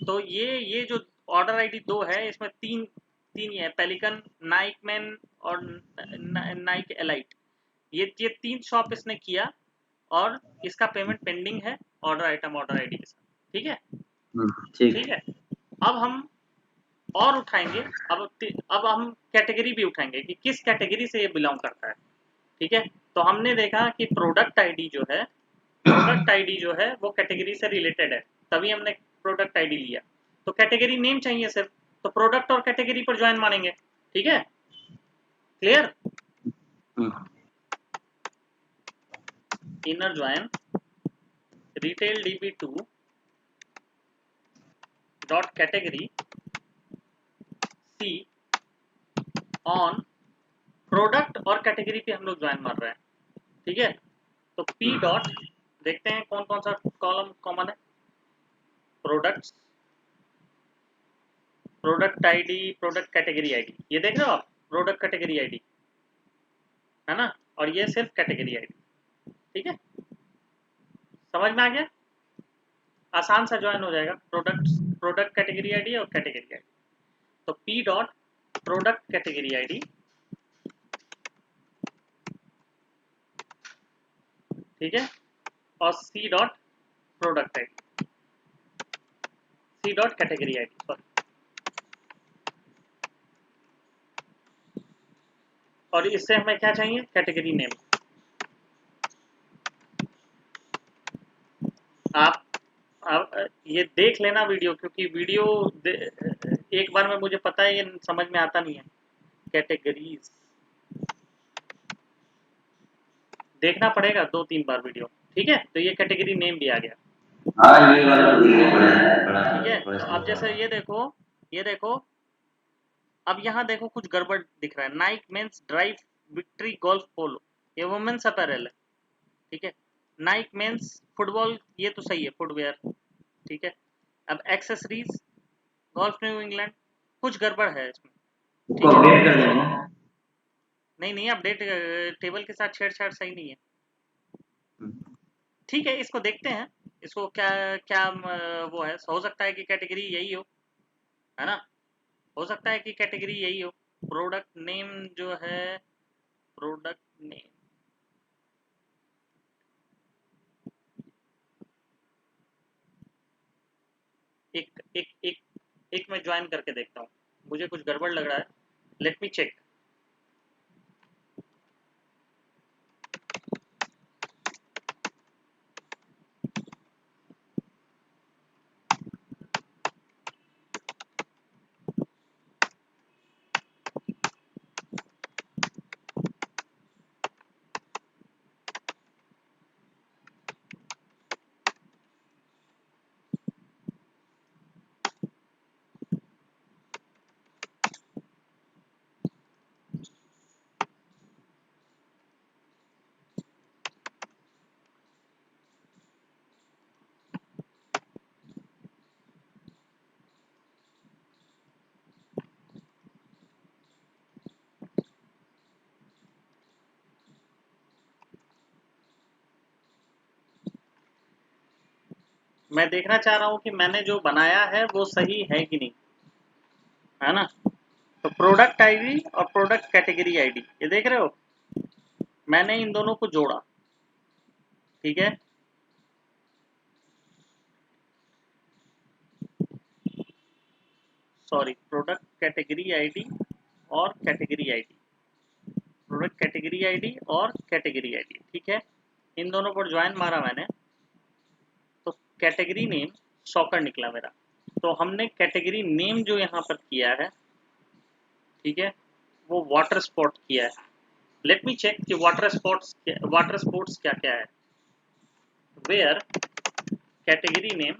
तो ये जो ऑर्डर आईडी 2 है, इसमें तीन तीन ही है, पेलिकन, नाइक मैन और नाइक एलाइट, ये 3 शॉप इसने किया, और इसका पेमेंट पेंडिंग है ऑर्डर आइटम ऑर्डर आईडी के साथ, ठीक है, ठीक है। अब हम और उठाएंगे, अब हम कैटेगरी भी उठाएंगे कि किस कैटेगरी से ये बिलोंग करता है, ठीक है। तो हमने देखा कि प्रोडक्ट आईडी जो है, प्रोडक्ट आईडी जो है वो कैटेगरी से रिलेटेड है, तभी हमने प्रोडक्ट आईडी लिया। तो कैटेगरी नेम चाहिए सिर्फ, तो प्रोडक्ट और कैटेगरी पर ज्वाइन मानेंगे, ठीक है, clear. Inner join retail db2 dot category C on product और कैटेगरी पे हम लोग ज्वाइन मार रहे हैं, ठीक है। तो पी डॉट, देखते हैं कौन कौन सा कॉलम कॉमन है, products, product ID, product category ID, ये देख रहे हो आप, प्रोडक्ट कैटेगरी आईडी, है ना, और ये सिर्फ कैटेगरी आईडी, ठीक है, समझ में आ गया, आसान सा ज्वाइन हो जाएगा, प्रोडक्ट कैटेगरी आईडी और कैटेगरी आईडी। तो P dot product category ID, ठीक है, और C dot product ID, C dot category ID, sorry, और इससे हमें क्या चाहिए, कैटेगरी नेम। आप ये देख लेना वीडियो, क्योंकि वीडियो एक बार में मुझे पता है ये समझ में आता नहीं है, कैटेगरीज देखना पड़ेगा 2 3 बार वीडियो, ठीक है। तो ये कैटेगरी नेम भी आ गया, ये वाला तो ठीक है। तो अब जैसे ये देखो, ये देखो, अब यहाँ देखो कुछ गड़बड़ दिख रहा है, Nike men's drive victory golf polo, ये वुमेन्स अपैरल है, ठीक है। नाइक मेंस फुटबॉल, ये तो सही है, फुटवेयर, ठीक है। अब एक्सेसरीज गोल्फ न्यू इंग्लैंड, कुछ गड़बड़ है इसमें, ठीक है, अपडेट कर देंगे। नहीं नहीं, अपडेट टेबल के साथ छेड़छाड़ सही नहीं है, ठीक है। इसको देखते हैं, इसको क्या क्या वो है, हो सकता है कि कैटेगरी यही हो, है ना, हो सकता है कि कैटेगरी यही हो। प्रोडक्ट नेम जो है, प्रोडक्ट नेम, एक एक एक एक मैं ज्वाइन करके देखता हूँ, मुझे कुछ गड़बड़ लग रहा है, लेट मी चेक। मैं देखना चाह रहा हूँ कि मैंने जो बनाया है वो सही है कि नहीं, है ना। तो प्रोडक्ट आईडी और प्रोडक्ट कैटेगरी आईडी ये देख रहे हो, मैंने इन दोनों को जोड़ा, ठीक है। सॉरी, प्रोडक्ट कैटेगरी आईडी और category ID, product category ID और कैटेगरी आईडी, ठीक है। इन दोनों पर ज्वाइन मारा मैंने, तो कैटेगरी नेम सॉकर निकला मेरा। तो हमने कैटेगरी नेम जो यहाँ पर किया है, ठीक है, वो वाटर स्पोर्ट किया है। लेट मी चेक कि वाटर स्पोर्ट्स क्या क्या है। Where category name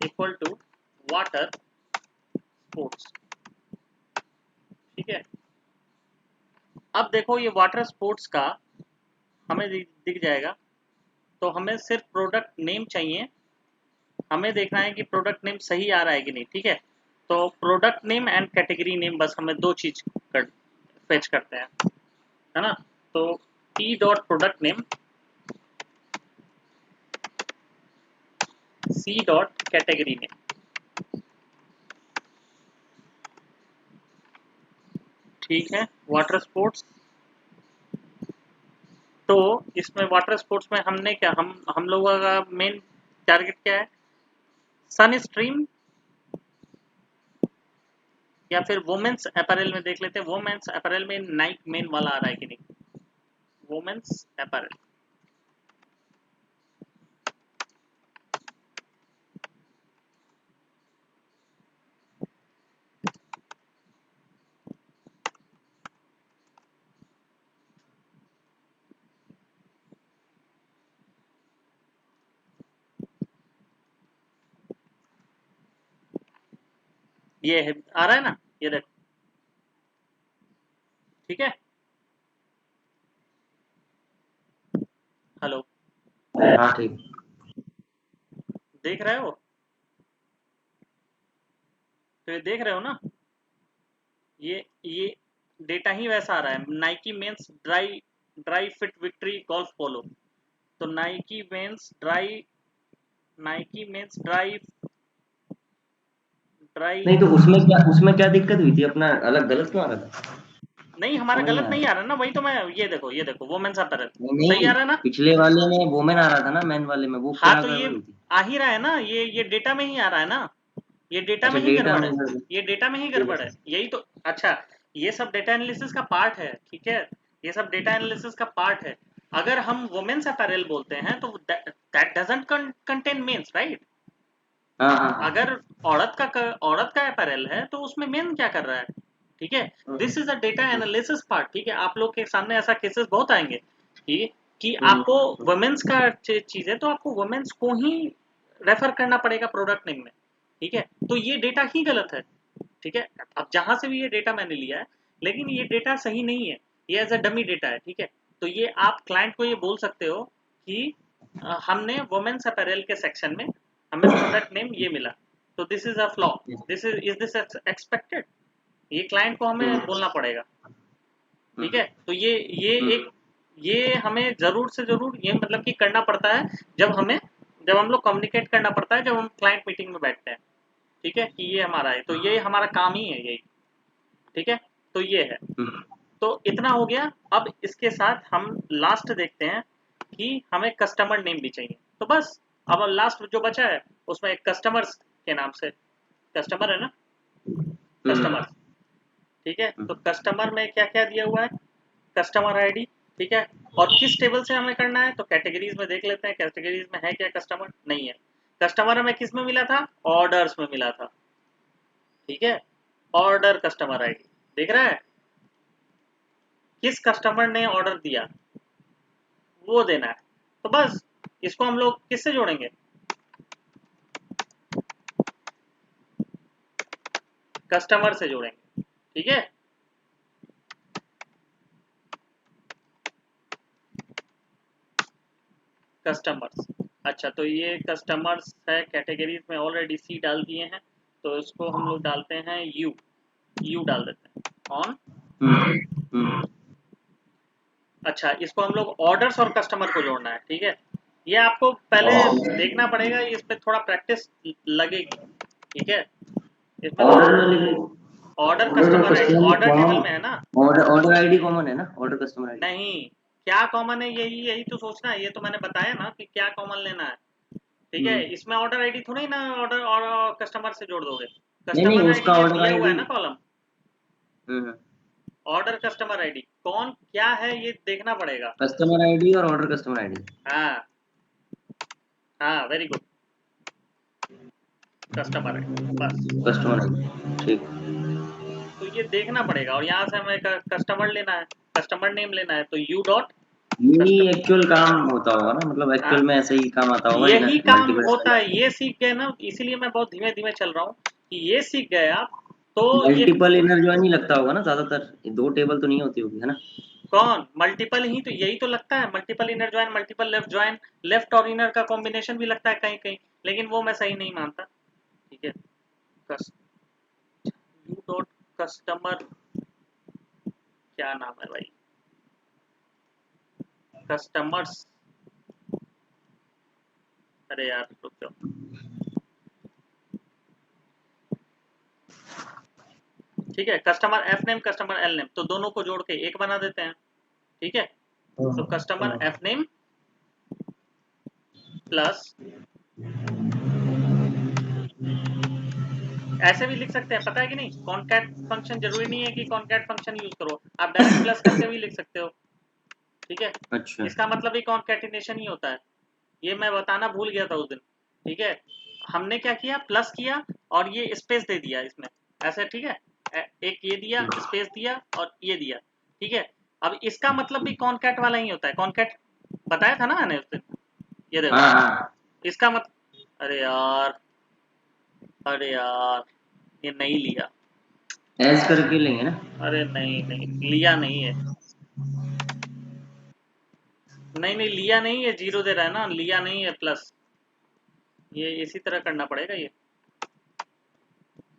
equal to water sports, ठीक है। अब देखो ये वाटर स्पोर्ट्स का हमें दिख जाएगा, तो हमें सिर्फ प्रोडक्ट नेम चाहिए, हमें देखना है कि प्रोडक्ट नेम सही आ रहा है कि नहीं, ठीक है। तो product name and category name, बस हमें दो चीज फेच करते हैं, है ना। तो p dot product name, c dot category name, ठीक है। वाटर स्पोर्ट्स, तो इसमें वाटर स्पोर्ट्स में हमने क्या, हम लोगों का मेन टारगेट क्या है, सन स्ट्रीम या फिर वुमेन्स अपैरल में देख लेते हैं। वुमेन्स अपैरल में नाइक मेन वाला आ रहा है कि नहीं, वुमेन्स अपैरल, ये है, आ रहा है ना, ये देखो, ठीक है। हेलो, हाँ ठीक। देख रहे हो, तो ये देख रहे हो ना, ये डेटा ही वैसा आ रहा है। Nike men's dry dry fit victory golf polo, तो नाइकी मेंस ड्राई ड्राई, नहीं तो उसमें क्या दिक्कत हुई थी, अपना अलग गलत क्यों आ रहा था? नहीं हमारा समझ नहीं गलत आया। नहीं आ रहा ना, वही तो मैं, ये देखो वुमेन्स अपैरल नहीं सही आ नहीं, रहा है ना। पिछले वाले में वोमेन आ रहा था ना, मैन वाले में वो हाँ क्या तो ये गड़बड़ हुई थी? आ ही रहा है ना, ये डेटा में ही आ रहा है ना, ये डेटा अच्छा में ही डेटा गड़बड़ में है, ये डेटा में ही ये गड़बड़ है, यही तो। अच्छा, ये सब डेटा एनालिसिस का पार्ट है, ठीक है, ये सब डेटा एनालिसिस का पार्ट है। अगर हम वुमेन्स अपैरल बोलते हैं तो that doesn't contain men's, right. हाँ हाँ हाँ। अगर औरत का अपैरल है तो उसमें मेन क्या कर रहा है, ठीक है। This is a data analysis part, ठीक है। आप लोग के सामने ऐसा केसेस बहुत आएंगे कि आपको वुमेन्स का चीज है तो आपको वुमेन्स को ही रेफर करना पड़ेगा प्रोडक्ट नेम में, ठीक है। तो ये डेटा ही गलत है, ठीक है। अब जहां से भी ये डेटा मैंने लिया है, लेकिन ये डेटा सही नहीं है, ये एज अ डमी डेटा है, ठीक है। तो ये आप क्लाइंट को ये बोल सकते हो कि हमने वुमेन्स अपैरल के सेक्शन में हमें प्रोडक्ट नेम ये मिला, तो this is a flaw, this is this expected, ये क्लाइंट को हमें बोलना पड़ेगा, ठीक है। तो ये एक, ये हमें जरूर से जरूर ये मतलब कि करना पड़ता है, जब हम लोग कम्युनिकेट करना पड़ता है, जब हम क्लाइंट मीटिंग में बैठते हैं, ठीक है, कि ये हमारा है, तो ये हमारा काम ही है यही, ठीक है। तो ये है, तो इतना हो गया। अब इसके साथ हम लास्ट देखते हैं कि हमें कस्टमर नेम भी चाहिए, तो बस अब लास्ट जो बचा है उसमें एक कस्टमर्स के नाम से, कस्टमर है ना, कस्टमर, ठीक है। तो कस्टमर में क्या क्या दिया हुआ है, कस्टमर आईडी, ठीक है। और किस टेबल से हमें करना है, तो कैटेगरीज में देख लेते हैं, कैटेगरीज में है क्या, कस्टमर नहीं है। कस्टमर हमें किस में मिला था, ऑर्डर्स में मिला था, ठीक है। ऑर्डर कस्टमर आईडी देख रहा है, किस कस्टमर ने ऑर्डर दिया वो देना है। तो बस इसको हम लोग किससे जोड़ेंगे, कस्टमर से जोड़ेंगे, ठीक है। कस्टमर्स, अच्छा, तो ये कस्टमर्स है, कैटेगरीज में ऑलरेडी सी डाल दिए हैं, तो इसको हम लोग डालते हैं यू डाल देते हैं ऑन, अच्छा, इसको हम लोग ऑर्डर्स और कस्टमर को जोड़ना है, ठीक है। ये आपको पहले देखना पड़ेगा, इसमें थोड़ा प्रैक्टिस लगेगी, ठीक है। इसमें ऑर्डर में लिख, order order customer ID customer order table common, में है ना। ऑर्डर आईडी कॉमन है ना, ऑर्डर कस्टमर आईडी। नहीं, क्या कॉमन है, यही यही तो सोचना है। ये तो मैंने बताया ना कि क्या कॉमन लेना है, ठीक है। इसमें ऑर्डर आईडी थोड़ी ना ऑर्डर और कस्टमर से जोड़ दोगे। नहीं नहीं, कस्टमर आईडी उसका में ऑर्डर दिया हुआ है आईडी। ना कॉलम। ऑर्डर कस्टमर आईडी कौन क्या है ये देखना पड़ेगा। कस्टमर आईडी और ऑर्डर कस्टमर आईडी। हाँ हाँ, वेरी गुड। कस्टमर आईडी बस। कस्टमर आईडी, ठीक। तो ये देखना पड़ेगा, और यहाँ से हमें कस्टमर लेना है, कस्टमर नेम लेना है, तो यू डॉट यही कस्टमर। एक्चुअल काम होता होगा ना, मतलब हाँ, एक्चुअल में ऐसे ही काम आता होगा यही काम मल्टीपल होता है, ये सीख गए ना, इसीलिए मैं बहुत धीमे धीमे चल रहा हूँ कि ये सीख गए आप। तो ये मल्टीपल इनर ज्वाइन ही लगता होगा ना ज्यादातर, ये दो टेबल तो नहीं होती होगी, है ना। कौन मल्टीपल ही तो यही तो लगता है, multiple inner join, multiple left join, left और इनर का कॉम्बिनेशन भी लगता है कहीं कहीं, लेकिन वो मैं सही नहीं मानता, ठीक है। कस यू डॉट कस्टमर, क्या नाम है भाई, कस्टमर्स, अरे यार रुक जाओ, ठीक है। Customer F name, customer L name, तो दोनों को जोड़ के एक बना देते हैं, ठीक है। तो कस्टमर एफ नेम प्लस, ऐसे भी लिख सकते हैं, पता है कि नहीं, कॉन्कैट फंक्शन जरूरी नहीं है कि कॉन्कैट फंक्शन यूज करो, आप डायरेक्ट प्लस करके भी लिख सकते हो, ठीक है। अच्छा। इसका मतलब ही कॉन्कैटिनेशन ही होता है। ये मैं बताना भूल गया था उस दिन, ठीक है। हमने क्या किया, प्लस किया और ये स्पेस दे दिया इसमें, ऐसे, ठीक है। एक ये दिया, स्पेस दिया और ये दिया, ठीक है। अब इसका मतलब भी कॉन्कैट वाला ही होता है, कॉन्कैट बताया था ना मैंने उस दिन। ये देखो, हाँ हाँ, इसका मतलब, अरे यार, अरे यार, ये नहीं लिया, एज करके लेंगे ना। अरे नहीं नहीं लिया नहीं है, नहीं नहीं लिया नहीं है, जीरो दे रहा है ना, लिया नहीं है प्लस, ये इसी तरह करना पड़ेगा ये।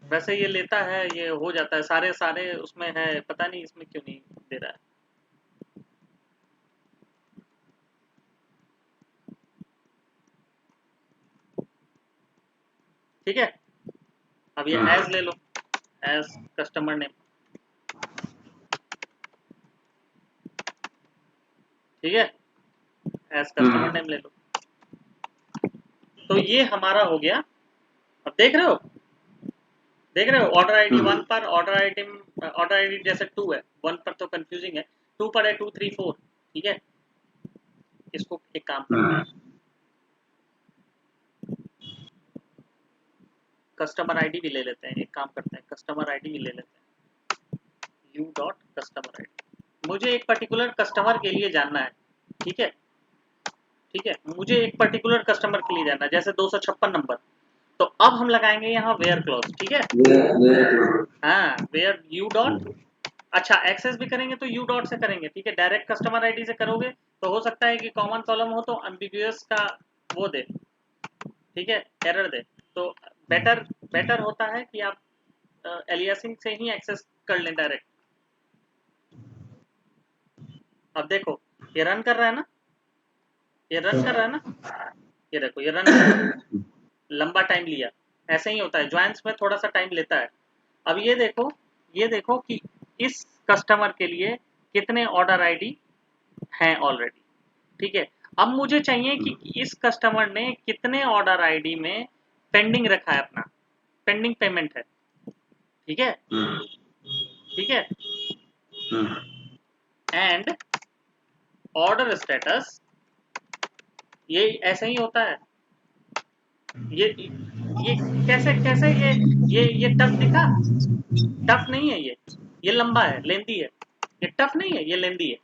वैसे ये लेता है, ये हो जाता है, सारे सारे उसमें है, पता नहीं इसमें क्यों नहीं दे रहा है। ठीक है, अब ये एज ले लो, एज कस्टमर नेम, ठीक है, एज कस्टमर नेम ले लो। तो ये हमारा हो गया। अब देख रहे हो, देख रहे हो, ऑर्डर आईडी 1 पर, ऑर्डर आईडी जैसे 2 है, 1 पर तो कंफ्यूजिंग है, 2 पर है 2 3 4, ठीक है। इसको एक काम करते हैं, कस्टमर आईडी भी ले लेते हैं, एक काम करते हैं, कस्टमर आईडी भी ले लेते हैं, यू डॉट कस्टमर आईडी। मुझे एक पर्टिकुलर कस्टमर के लिए जानना है, ठीक है, ठीक है, मुझे एक पर्टिकुलर कस्टमर के लिए जानना है, जैसे 256 नंबर। तो अब हम लगाएंगे यहाँ वेयर क्लॉज, ठीक है। हाँ, वेयर यू डॉट, अच्छा एक्सेस भी करेंगे तो यू डॉट से करेंगे, ठीक है। डायरेक्ट कस्टमर आईडी से करोगे तो हो सकता है कि कॉमन कॉलम हो तो एम्बिगुअस का वो दे, ठीक है, एरर दे। तो बेटर बेटर होता है कि आप एलियासिंग से ही एक्सेस कर लें डायरेक्ट। अब देखो, ये रन कर रहा है ना, ये रन कर रहा है ना, ये देखो ये रन कर रहा है, लंबा टाइम लिया। ऐसे ही होता है, ज्वाइंस में थोड़ा सा टाइम लेता है। अब ये देखो कि इस कस्टमर के लिए कितने ऑर्डर आईडी हैं ऑलरेडी, ठीक है। अब मुझे चाहिए कि इस कस्टमर ने कितने ऑर्डर आईडी में पेंडिंग रखा है, अपना पेंडिंग पेमेंट है, ठीक है, ठीक है। एंड ऑर्डर स्टेटस, ये ऐसे ही होता है। ये कैसे कैसे ये टफ दिखा, टफ नहीं है ये लंबा है, लेंदी है। ये टफ नहीं है, ये लेंदी है,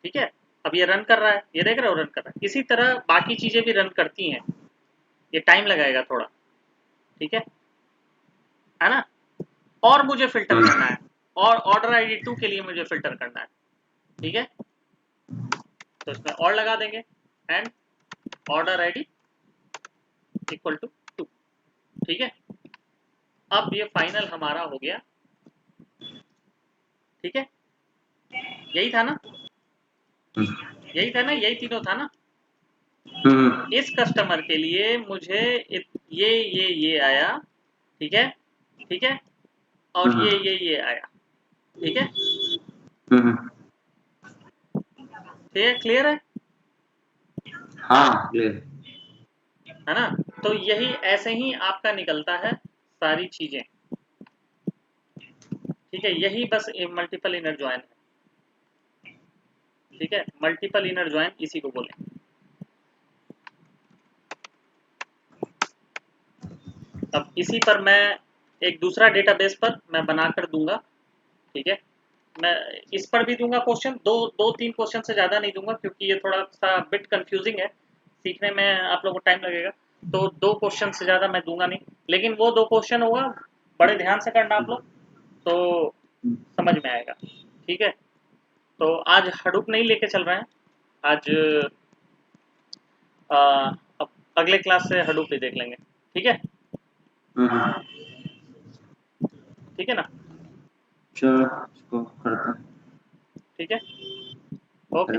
ठीक है। अब ये रन कर रहा है, ये देख रहे हो रन कर रहा है। इसी तरह बाकी चीजें भी रन करती हैं, ये टाइम लगाएगा थोड़ा, ठीक है ना। और मुझे फिल्टर करना है, और ऑर्डर आईडी 2 के लिए मुझे फिल्टर करना है, ठीक है। तो इसमें और लगा देंगे, and order ID equal to 2, ठीक है। अब ये फाइनल हमारा हो गया, ठीक है। यही था ना, हम्म, यही तीनों था ना। हम्म, इस कस्टमर के लिए मुझे ये आया, ठीक है, ठीक है, और हम्म, ये आया, ठीक है, हम्म, ठीक है, क्लियर हाँ क्लियर। है ना। तो यही ऐसे ही आपका निकलता है सारी चीजें, ठीक है, यही बस मल्टीपल इनर ज्वाइन है, ठीक है, मल्टीपल इनर ज्वाइन इसी को बोलें। अब इसी पर मैं एक दूसरा डेटाबेस पर मैं बनाकर दूंगा, ठीक है, मैं इस पर भी दूंगा क्वेश्चन, दो तीन क्वेश्चन से ज़्यादा नहीं दूंगा क्योंकि ये थोड़ा सा बिट कंफ्यूजिंग है, सीखने में आप लोगों को टाइम लगेगा, तो दो क्वेश्चन से ज़्यादा मैं दूंगा नहीं, लेकिन वो दो क्वेश्चन होगा, बड़े ध्यान से करना आप लोग, तो समझ में आएगा, ठीक है। तो आज हडूप नहीं लेके चल रहे हैं, आज आ, अब अगले क्लास से हडूप ही देख लेंगे, ठीक है, हम्म, ठीक है ना, चलो इसको करता हूँ। ठीक है, ओके।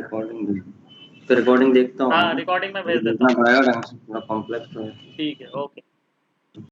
रिकॉर्डिंग देखता हूँ मैं हाँ ना, रिकॉर्डिंग में मुझे भेज देता देखना हूँ, पड़ेगा ढंग से, थोड़ा कॉम्प्लेक्स तो है। ठीक है, ओके।